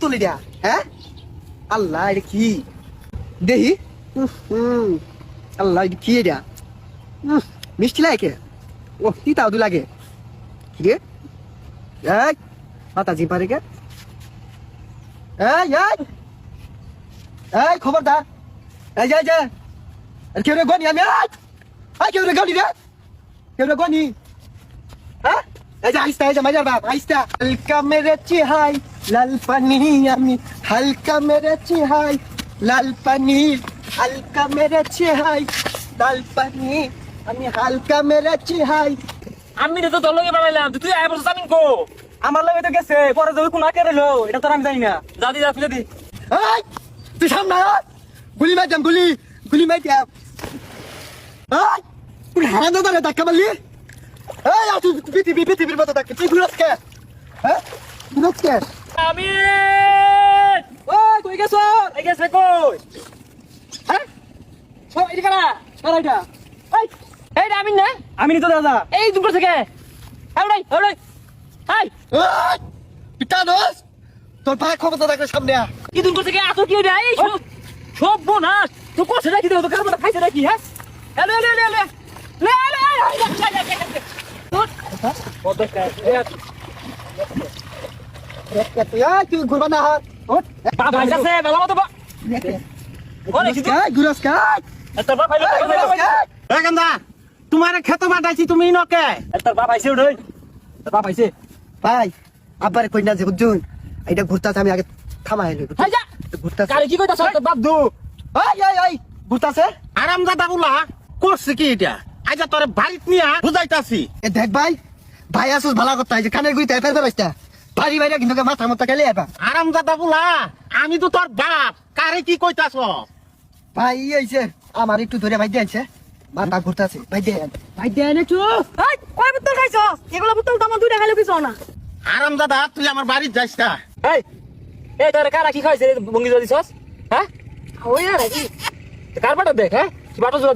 তুলি দিয়া হ্যাঁ আল্লাহ এটা কি দেহি আল্লাহ এটা কি এটা মিষ্টি লাগে ও কি তাও লাগে কি রে এই মাথা জি পারে কে এই খবরদার এই যা আর কেউ রে গনি আমি আই কেউ রে গনি রে কেউ রে গনি হ্যাঁ এই যে আইস্তা এই যে মাজার বাপ আইস্তা হালকা মেরেছি হাই লাল পানি আমি হালকা মেরেছি হাই লাল পানি হালকা মেরেছি হাই লাল পানি আমি হালকা মেরেছি হাই আমি তো তোর লগে বানাইলাম তুই আয় বলছিস আমি কো আমার লাগে তো গেছে পরে যদি কোন আকে রইলো এটা তো আমি জানি না দাদি যা ফেলে দি এই তুই সামনে আয় গুলি মারতাম গুলি মারতাম এই তুই হারান দাদা ধাক্কা মারলি এই আর তুই পৃথিবীর মতো ধাক্কা তুই ঘুরাস কে হ্যাঁ ঘুরাস কে আমি ওই কই গেছ এই গেছে কই হ্যাঁ সব এদিকে না এটা এই এই আমি না আমি তো দাদা এই দুপুর থেকে এই হাই এই পিটানোস তোর ভাই ক্ষমতা থাকলে সামনে আয় কি দুপুর থেকে আসো কি রে এই সব বোনাস তো কোছে নাকি তো কারণ খাইছে নাকি হ্যাঁ তুই ঘুরবা না হাত বাবা আছে বেলা মতো ঘুরাস কাজ তোর বাপ আইলো এই গন্দা তোমার খেতে বাটাইছি তুমি নকে তোর বাপ আইছে ওই তোর বাপ আইছে ভাই আবার কই না যে বুঝুন এটা ঘুরতাছে আমি আগে থামাই লই হাই যা ঘুরতাছে কারে কি কইতাছ তোর বাপ দু এই ঘুরতাছে আরামজাদা গুলা করছে কি এটা আজ তোরে বাড়িত নিয়া বুঝাইতাছি এ দেখ ভাই আসুস ভালো কথা এই যে কানের গুইতে ফেলতে পারছিস ভারী ভাইরা কিন্তু মাথা মতো খেলে এবার আরামজাদা গুলা আমি তো তোর বাপ কারে কি কইতাছ ভাই আইছে আমার একটু ধরে ভাই দিয়েছে মাথা ঘুরতাছে ভাই দে এনে চু এই কয় বোতল খাইছো এগুলো বোতল তো আমার দুইটা খাইলে কিছু না আরামজাদা তুই আমার বাড়িত যাইস না এই তোর কারা কি খাইছে বঙ্গি জোড়া দিছস হ্যাঁ ওই না নাকি কার বাটা দেখ হ্যাঁ কি বাটা জোড়া